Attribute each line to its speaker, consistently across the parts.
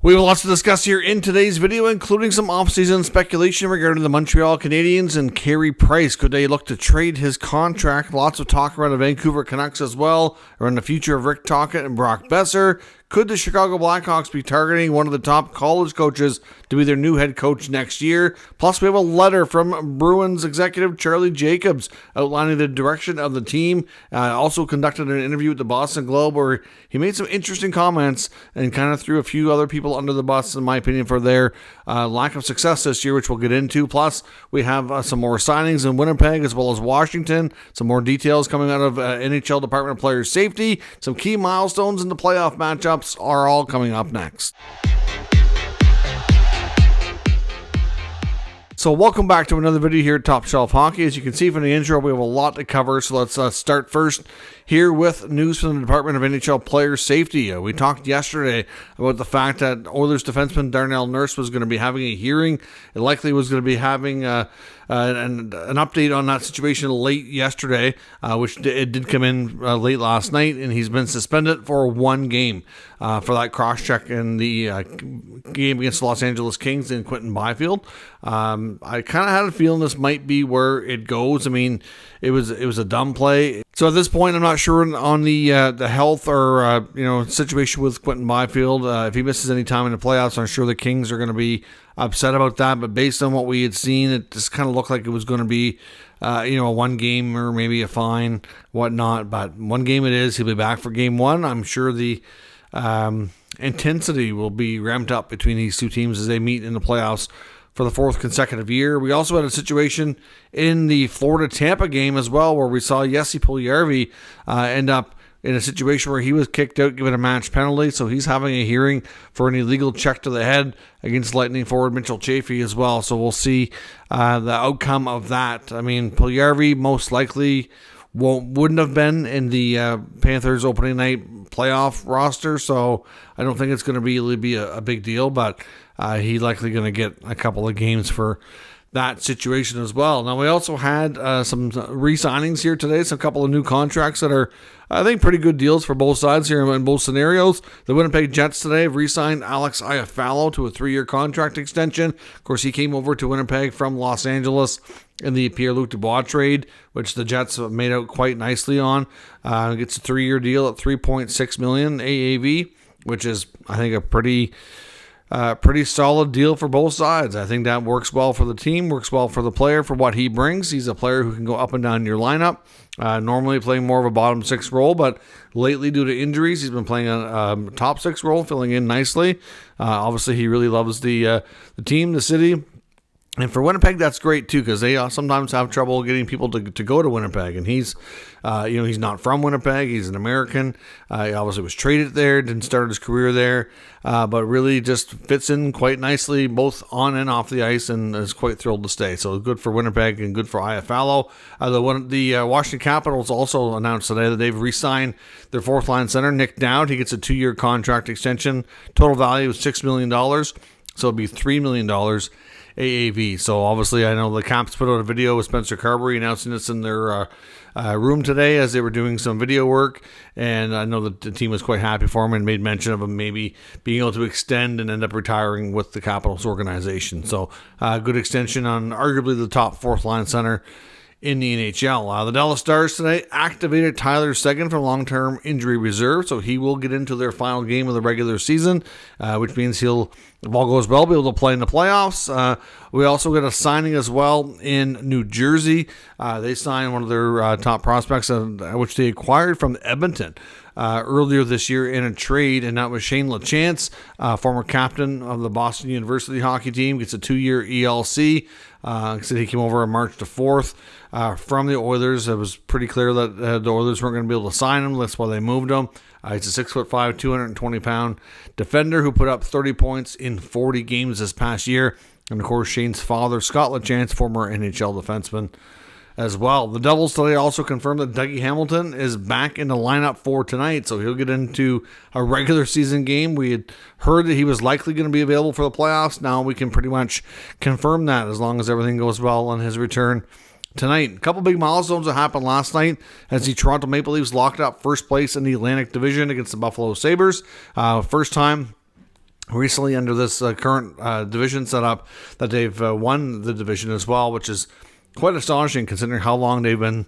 Speaker 1: We have lots to discuss here in today's video, including some offseason speculation regarding the Montreal Canadiens and Carey Price. Could they look to trade his contract? Lots of talk around the Vancouver Canucks as well, around the future of Rick Tocchet and Brock Besser. Could the Chicago Blackhawks be targeting one of the top college coaches to be their new head coach next year? Plus, we have a letter from Bruins executive Charlie Jacobs outlining the direction of the team. Also conducted an interview with the Boston Globe where he made some interesting comments and kind of threw a few other people under the bus, in my opinion, for their lack of success this year, which we'll get into. Plus, we have some more signings in Winnipeg as well as Washington. Some more details coming out of NHL Department of Player Safety. Some key milestones in the playoff matchups are all coming up next. So welcome back to another video here at Top Shelf Hockey. As you can see from the intro, we have a lot to cover. So let's start first here with news from the Department of NHL Player Safety. We talked yesterday about the fact that Oilers defenseman Darnell Nurse was going to be having a hearing. It likely was going to be having an update on that situation late yesterday, which it did come in late last night, and he's been suspended for one game for that cross-check in the game against the Los Angeles Kings in Quinton Byfield. I kind of had a feeling this might be where it goes. I mean, it was a dumb play. So at this point, I'm not sure on the health or situation with Quinton Byfield. If he misses any time in the playoffs, I'm sure the Kings are going to be upset about that. But based on what we had seen, it just kind of looked like it was going to be a one game or maybe a fine, whatnot. But one game it is. He'll be back for game one. I'm sure the intensity will be ramped up between these two teams as they meet in the playoffs for the fourth consecutive year. We also had a situation in the Florida-Tampa game as well where we saw Jesse Puljujarvi end up in a situation where he was kicked out, given a match penalty. So he's having a hearing for an illegal check to the head against Lightning forward Mitchell Chaffee as well. So we'll see the outcome of that. I mean, Puljujarvi most likely wouldn't have been in the Panthers opening night playoff roster, so I don't think it's going to really be a big deal, but he's likely going to get a couple of games for that situation as well. Now, we also had some re-signings here today, some couple of new contracts that are, I think, pretty good deals for both sides here in both scenarios. The Winnipeg Jets today have re-signed Alex Iafallo to a 3-year contract extension. Of course, he came over to Winnipeg from Los Angeles in the Pierre-Luc Dubois trade, which the Jets have made out quite nicely on. Gets a 3-year deal at $3.6 million AAV, which is, I think, a pretty solid deal for both sides. I think that works well for the team, works well for the player for what he brings. He's a player who can go up and down your lineup, normally playing more of a bottom six role, but lately due to injuries, he's been playing a top six role, filling in nicely. Obviously, he really loves the team, the city. And for Winnipeg, that's great too, because they sometimes have trouble getting people to go to Winnipeg. And he's not from Winnipeg. He's an American. He obviously was traded there, didn't start his career there, but really just fits in quite nicely, both on and off the ice, and is quite thrilled to stay. So good for Winnipeg and good for Iafallo. The Washington Capitals also announced today that they've re-signed their fourth line center, Nick Dowd. He gets a 2-year contract extension. Total value is $6 million, so it'll be $3 million. AAV. So obviously, I know the Caps put out a video with Spencer Carberry announcing this in their room today as they were doing some video work, and I know that the team was quite happy for him and made mention of him maybe being able to extend and end up retiring with the Capitals organization. So good extension on arguably the top fourth line center in the NHL. The Dallas Stars today activated Tyler Seguin from long-term injury reserve, so he will get into their final game of the regular season, which means he'll, if all goes well, be able to play in the playoffs. We also got a signing as well in New Jersey. They signed one of their top prospects, which they acquired from Edmonton earlier this year in a trade, and that was Shane Lachance, former captain of the Boston University hockey team, gets a 2-year ELC. So he came over on March the 4th from the Oilers. It was pretty clear that the Oilers weren't going to be able to sign him. That's why they moved him. He's a 6'5", 220-pound defender who put up 30 points in 40 games this past year. And, of course, Shane's father, Scott Lachance, former NHL defenseman as well. The Devils today also confirmed that Dougie Hamilton is back in the lineup for tonight, so he'll get into a regular season game. We had heard that he was likely going to be available for the playoffs. Now we can pretty much confirm that as long as everything goes well on his return tonight. A couple big milestones that happened last night as the Toronto Maple Leafs locked up first place in the Atlantic Division against the Buffalo Sabres. First time recently under this current division setup that they've won the division as well, which is quite astonishing considering how long they've been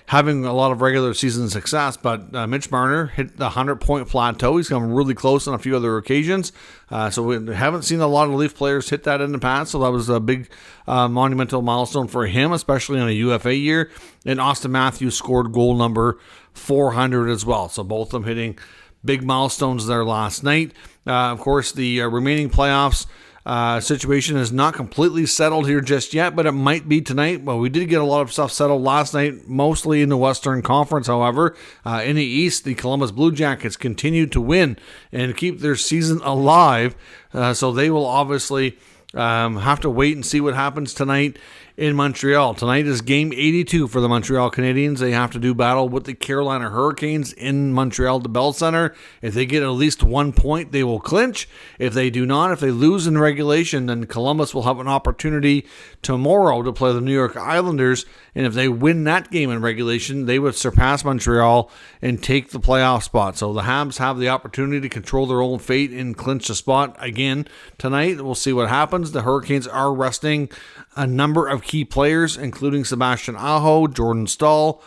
Speaker 1: having a lot of regular season success. But Mitch Marner hit the 100-point plateau. He's come really close on a few other occasions. So we haven't seen a lot of Leaf players hit that in the past. So that was a big monumental milestone for him, especially on a UFA year. And Austin Matthews scored goal number 400 as well. So both of them hitting big milestones there last night. Of course, the remaining playoffs situation is not completely settled here just yet, but it might be tonight. Well, we did get a lot of stuff settled last night, mostly in the Western Conference. However, in the East, the Columbus Blue Jackets continued to win and keep their season alive. So they will obviously have to wait and see what happens tonight in Montreal. Tonight is game 82 for the Montreal Canadiens. They have to do battle with the Carolina Hurricanes in Montreal at the Bell Center. If they get at least 1 point, they will clinch. If they do not, if they lose in regulation, then Columbus will have an opportunity tomorrow to play the New York Islanders. And if they win that game in regulation, they would surpass Montreal and take the playoff spot. So the Habs have the opportunity to control their own fate and clinch the spot again tonight. We'll see what happens. The Hurricanes are resting a number of key players, including Sebastian Aho, Jordan Staal,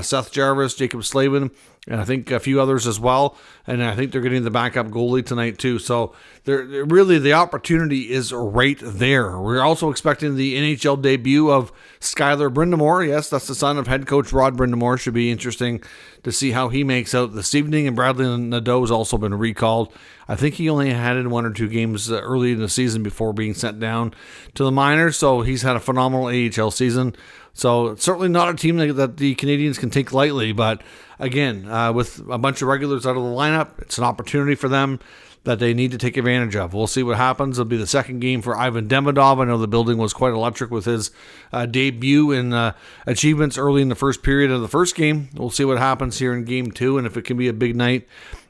Speaker 1: Seth Jarvis, Jacob Slavin, and I think a few others as well. And I think they're getting the backup goalie tonight too. So really the opportunity is right there. We're also expecting the NHL debut of Skyler Brind'Amour. Yes, that's the son of head coach Rod Brind'Amour. Should be interesting to see how he makes out this evening. And Bradley Nadeau has also been recalled. I think he only had in 1 or 2 games early in the season before being sent down to the minors. So he's had a phenomenal AHL season. So it's certainly not a team that the Canadiens can take lightly. But again, with a bunch of regulars out of the lineup, it's an opportunity for them that they need to take advantage of. We'll see what happens. It'll be the second game for Ivan Demidov. I know the building was quite electric with his debut and achievements early in the first period of the first game. We'll see what happens here in game 2 and if it can be a big night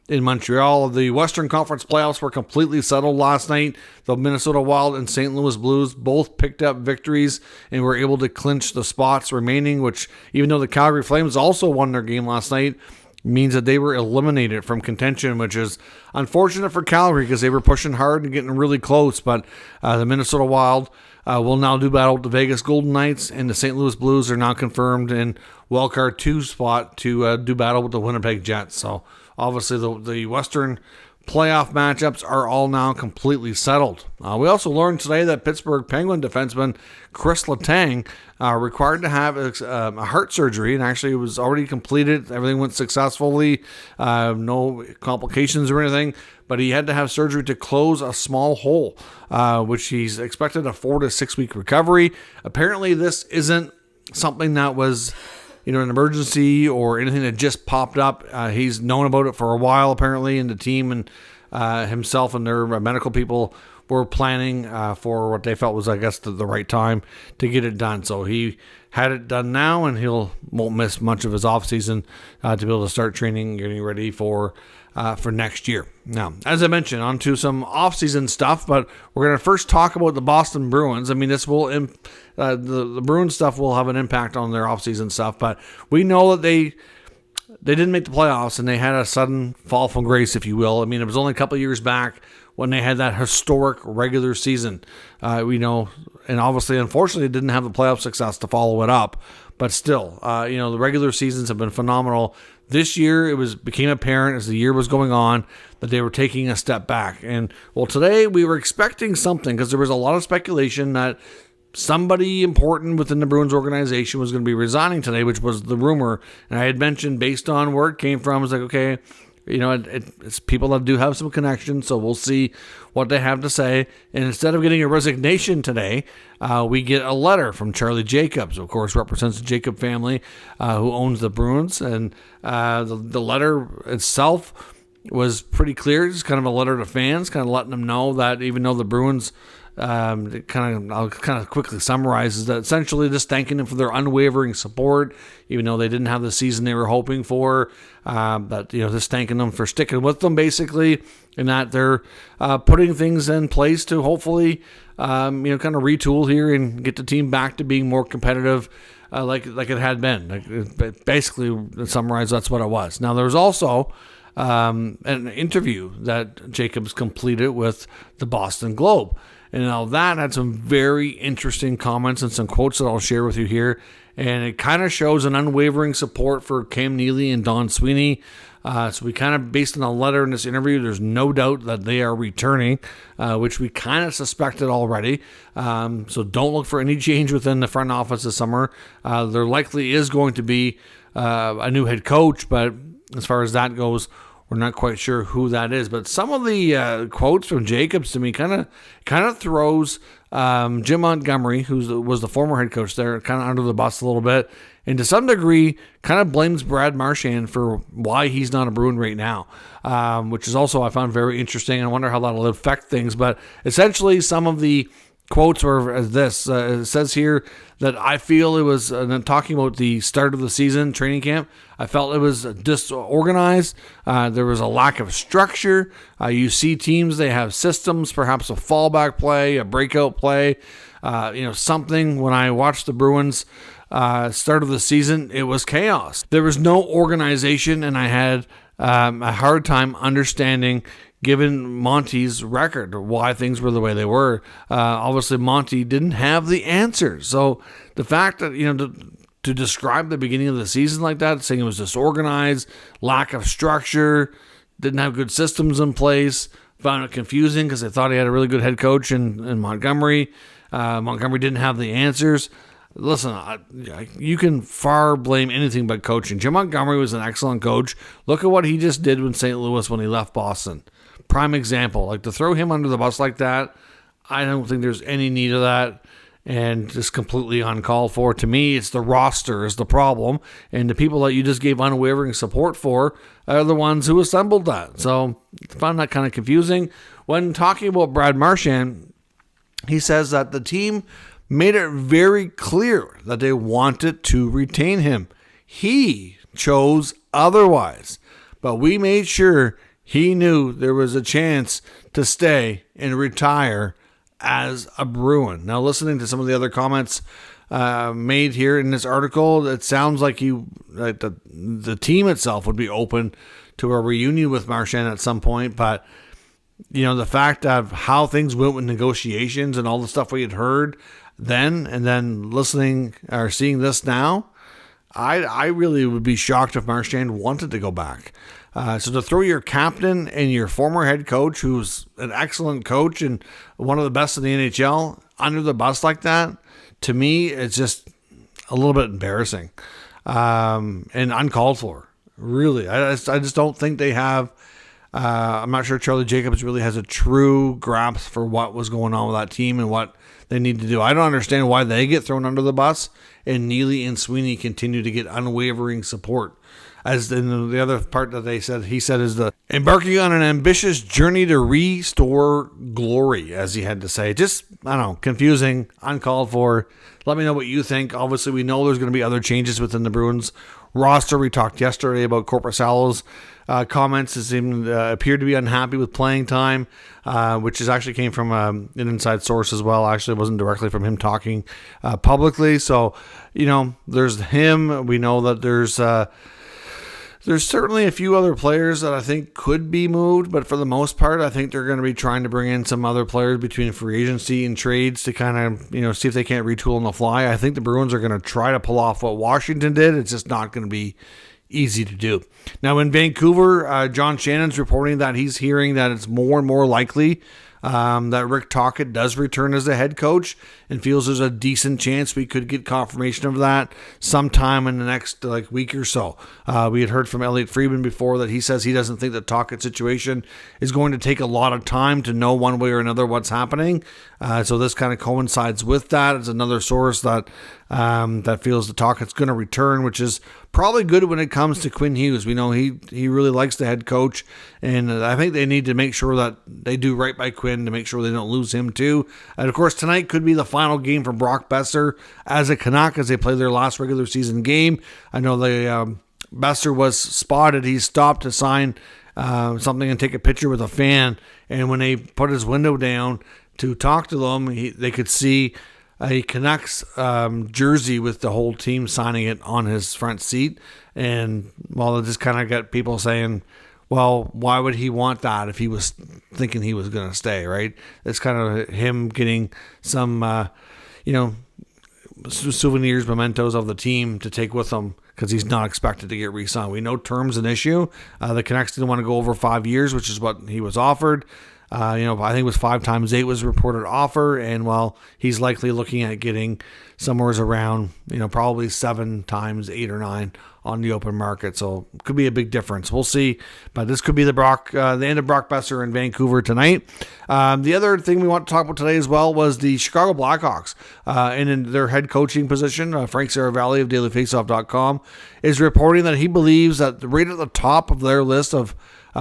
Speaker 1: in Montreal. The Western Conference playoffs were completely settled last night. The Minnesota Wild and St. Louis Blues both picked up victories and were able to clinch the spots remaining, which even though the Calgary Flames also won their game last night, means that they were eliminated from contention, which is unfortunate for Calgary because they were pushing hard and getting really close. But the Minnesota Wild will now do battle with the Vegas Golden Knights, and the St. Louis Blues are now confirmed in wildcard 2 spot to do battle with the Winnipeg Jets. So obviously the Western playoff matchups are all now completely settled. We also learned today that Pittsburgh Penguin defenseman Chris Letang required to have a heart surgery, and actually it was already completed. Everything went successfully, no complications or anything, but he had to have surgery to close a small hole, which he's expected a 4 to 6 week recovery. Apparently this isn't something that was an emergency or anything that just popped up. He's known about it for a while, apparently, and the team and himself and their medical people were planning for what they felt was, I guess, the right time to get it done. So he had it done now, and won't miss much of his offseason to be able to start training, getting ready for next year. Now, as I mentioned, on to some off-season stuff, but we're going to first talk about the Boston Bruins. I mean, this will the Bruins stuff will have an impact on their off-season stuff, but we know that they didn't make the playoffs, and they had a sudden fall from grace, if you will. I mean, it was only a couple of years back when they had that historic regular season. We know, and obviously, unfortunately, didn't have the playoff success to follow it up, but still, the regular seasons have been phenomenal. This year, it became apparent as the year was going on that they were taking a step back. And, well, today we were expecting something because there was a lot of speculation that somebody important within the Bruins organization was going to be resigning today, which was the rumor. And I had mentioned based on where it came from, I was like, okay, it's people that do have some connections, so we'll see what they have to say. And instead of getting a resignation today, we get a letter from Charlie Jacobs, who of course represents the Jacob family, who owns the Bruins. And the letter itself was pretty clear. It's kind of a letter to fans, kind of letting them know that even though the Bruins I'll kind of quickly summarize is that essentially just thanking them for their unwavering support, even though they didn't have the season they were hoping for. But just thanking them for sticking with them basically, and that they're putting things in place to hopefully kind of retool here and get the team back to being more competitive, like it had been. Basically, to summarize, that's what it was. Now there's also an interview that Jacobs completed with the Boston Globe. And now that had some very interesting comments and some quotes that I'll share with you here. And it kind of shows an unwavering support for Cam Neely and Don Sweeney. So we kind of, based on the letter in this interview, there's no doubt that they are returning, which we kind of suspected already. So don't look for any change within the front office this summer. There likely is going to be a new head coach, but as far as that goes, we're not quite sure who that is. But some of the quotes from Jacobs to me kind of throws Jim Montgomery, who was the former head coach there, kind of under the bus a little bit. And to some degree, kind of blames Brad Marchand for why he's not a Bruin right now, which is also, I found, very interesting. I wonder how that'll affect things. But essentially, some of the quotes were this. It says here that I feel it was, talking about the start of the season, training camp, I felt it was disorganized. There was a lack of structure. You see teams, they have systems, perhaps a fallback play, a breakout play, something. When I watched the Bruins start of the season, it was chaos. There was no organization, and I had a hard time understanding, given Monty's record, why things were the way they were. Obviously, Monty didn't have the answers. So the fact that, to describe the beginning of the season like that, saying it was disorganized, lack of structure, didn't have good systems in place, found it confusing because they thought he had a really good head coach in Montgomery. Montgomery didn't have the answers. Listen, you can far blame anything but coaching. Jim Montgomery was an excellent coach. Look at what he just did in St. Louis when he left Boston. Prime example. Like, to throw him under the bus like that, I don't think there's any need of that, and just completely uncalled for. To me, it's the roster is the problem, and the people that you just gave unwavering support for are the ones who assembled that. So I found that kind of confusing. When talking about Brad Marchand, he says that the team made it very clear that they wanted to retain him. He chose otherwise, but we made sure he knew there was a chance to stay and retire as a Bruin. Now, listening to some of the other comments made here in this article, it sounds like the team itself would be open to a reunion with Marchand at some point, but the fact of how things went with negotiations and all the stuff we had heard then, and then listening or seeing this now, I really would be shocked if Marchand wanted to go back. So to throw your captain and your former head coach, who's an excellent coach and one of the best in the NHL, under the bus like that, to me, it's just a little bit embarrassing and uncalled for. Really, I just don't think they have. I'm not sure Charlie Jacobs really has a true grasp for what was going on with that team and what they need to do. I don't understand why they get thrown under the bus and Neely and Sweeney continue to get unwavering support. As in the other part that he said is the embarking on an ambitious journey to restore glory, as he had to say. Just, I don't know, confusing, uncalled for. Let me know what you think. Obviously, we know there's going to be other changes within the Bruins roster. We talked yesterday about Korpisalo's comments. He appeared to be unhappy with playing time, which actually came from an inside source as well. Actually, it wasn't directly from him talking publicly. So, there's him. We know that there's certainly a few other players that I think could be moved, but for the most part, I think they're going to be trying to bring in some other players between free agency and trades to kind of, see if they can't retool on the fly. I think the Bruins are going to try to pull off what Washington did. It's just not going to be easy to do. Now in Vancouver, John Shannon's reporting that he's hearing that it's more and more likely that Rick Tocchet does return as the head coach, and feels there's a decent chance we could get confirmation of that sometime in the next week or so. We had heard from Elliot Friedman before that he says he doesn't think the Tocchet situation is going to take a lot of time to know one way or another what's happening. So this kind of coincides with that. It's another source that feels the Tocchet's going to return, which is probably good when it comes to Quinn Hughes. We know he really likes the head coach, and I think they need to make sure that they do right by Quinn to make sure they don't lose him too. And of course, tonight could be the final game for Brock Besser as a Canuck as they play their last regular season game. I know Besser was spotted. He stopped to sign something and take a picture with a fan, and when they put his window down to talk to them, they could see a Canucks jersey with the whole team signing it on his front seat. And it just kind of got people saying, Well, why would he want that if he was thinking he was going to stay, right? It's kind of him getting some, souvenirs, mementos of the team to take with him because he's not expected to get re-signed. We know terms an issue. The Canucks didn't want to go over 5 years, which is what he was offered. I think it was 5 times 8 was reported offer, and he's likely looking at getting somewhere around, probably 7 times 8 or 9 on the open market. So it could be a big difference. We'll see. But this could be the end of Brock Besser in Vancouver tonight. The other thing we want to talk about today as well was the Chicago Blackhawks in their head coaching position. Frank Saravalli of dailyfaceoff.com is reporting that he believes that right at the top of their list of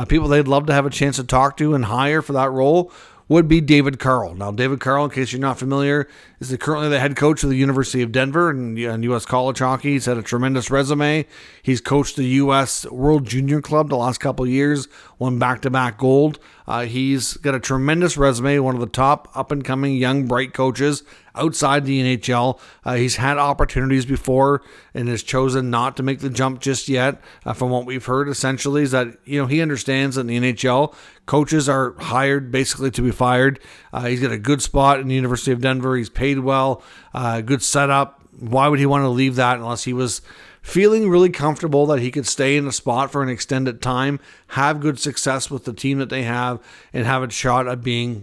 Speaker 1: people they'd love to have a chance to talk to and hire for that role would be David Carle. Now, David Carle, in case you're not familiar, is currently the head coach of the University of Denver in U.S. college hockey. He's had a tremendous resume. He's coached the U.S. World Junior Club the last couple of years, won back-to-back gold. He's got a tremendous resume, one of the top up-and-coming young, bright coaches outside the NHL. He's had opportunities before and has chosen not to make the jump just yet. From what we've heard, essentially, is that he understands that in the NHL, coaches are hired basically to be fired. He's got a good spot in the University of Denver. He's paid well, good setup. Why would he want to leave that unless he was feeling really comfortable that he could stay in a spot for an extended time, have good success with the team that they have, and have a shot at being,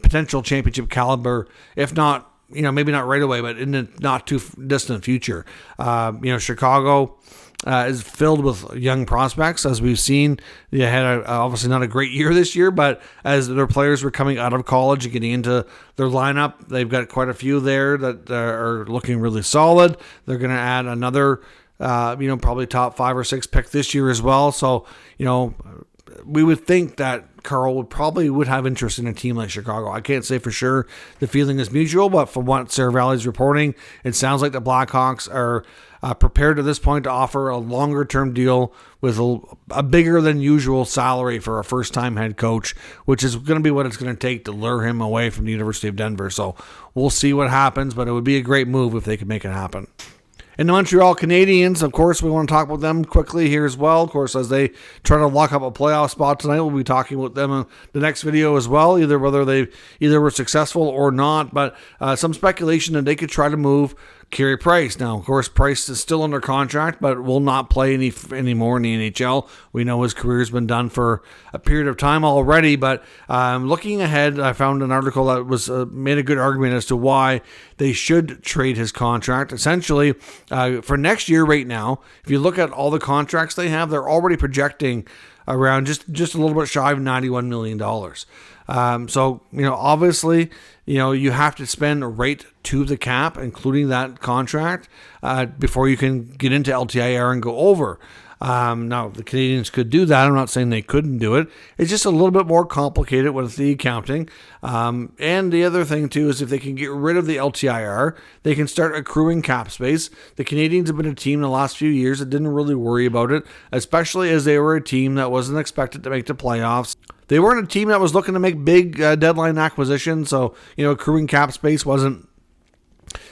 Speaker 1: potential championship caliber, if not, maybe not right away, but in the not too distant future. Chicago is filled with young prospects, as we've seen. They had obviously not a great year this year, but as their players were coming out of college and getting into their lineup, they've got quite a few there that are looking really solid. They're going to add another, probably top 5 or 6 pick this year as well. So, we would think that Carle would have interest in a team like Chicago. I can't say for sure the feeling is mutual, but from what Saravalli's reporting, it sounds like the Blackhawks are prepared at this point to offer a longer-term deal with a bigger than usual salary for a first-time head coach, which is going to be what it's going to take to lure him away from the University of Denver. So we'll see what happens, but it would be a great move if they could make it happen. And the Montreal Canadiens, of course, we want to talk about them quickly here as well. Of course, as they try to lock up a playoff spot tonight, we'll be talking about them in the next video as well, whether they were successful or not. But some speculation that they could try to move Carey Price. Now, of course, Price is still under contract, but will not play anymore in the NHL. We know his career's been done for a period of time already, but looking ahead, I found an article that was made a good argument as to why they should trade his contract. Essentially, for next year right now, if you look at all the contracts they have, they're already projecting around just a little bit shy of $91 million. Obviously, you have to spend right to the cap, including that contract, before you can get into LTIR and go over. Now, the Canadiens could do that. I'm not saying they couldn't do it. It's just a little bit more complicated with the accounting. And the other thing, too, is if they can get rid of the LTIR, they can start accruing cap space. The Canadiens have been a team in the last few years that didn't really worry about it, especially as they were a team that wasn't expected to make the playoffs. They weren't a team that was looking to make big deadline acquisitions, so, accruing cap space wasn't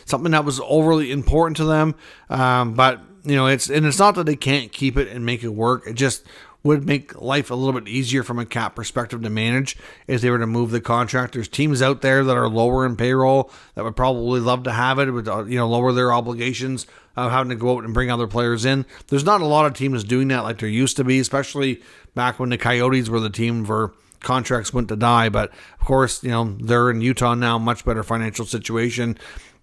Speaker 1: something that was overly important to them. But it's not that they can't keep it and make it work. It just would make life a little bit easier from a cap perspective to manage if they were to move the contract. There's teams out there that are lower in payroll that would probably love to have it. It would, lower their obligations of having to go out and bring other players in. There's not a lot of teams doing that like there used to be, especially back when the Coyotes were the team where contracts went to die. But of course, they're in Utah now, much better financial situation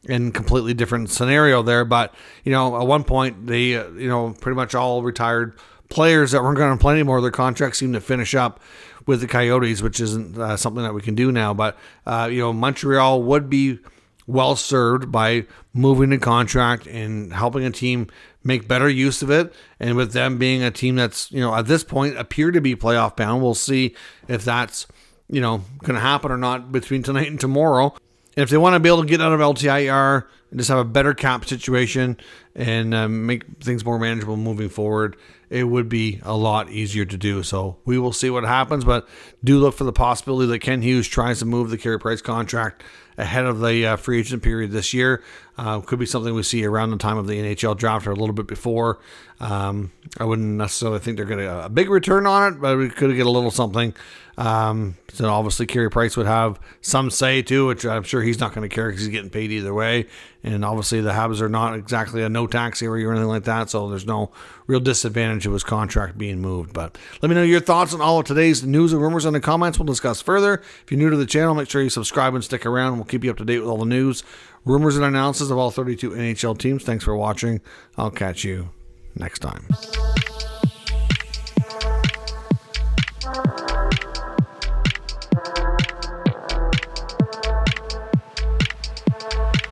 Speaker 1: and completely different scenario there. But, at one point they, pretty much all retired players that weren't going to play anymore. Their contracts seemed to finish up with the Coyotes, which isn't something that we can do now. But, Montreal would be well served by moving the contract and helping a team make better use of it. And with them being a team that's, at this point appear to be playoff bound, we'll see if that's, going to happen or not between tonight and tomorrow. And if they want to be able to get out of LTIR and just have a better cap situation and make things more manageable moving forward, it would be a lot easier to do. So we will see what happens, but do look for the possibility that Ken Hughes tries to move the Carey Price contract ahead of the free agent period this year. Could be something we see around the time of the NHL draft or a little bit before. I wouldn't necessarily think they're going to get a big return on it, but we could get a little something. So obviously Carey Price would have some say too, which I'm sure he's not going to care because he's getting paid either way. And obviously the Habs are not exactly a no tax area or anything like that, so there's no real disadvantage of his contract being moved. But let me know your thoughts on all of today's news and rumors in the comments. We'll discuss further. If you're new to the channel, make sure you subscribe and stick around. We'll keep you up to date with all the news, rumors, and analysis of all 32 NHL teams. Thanks for watching. I'll catch you next time.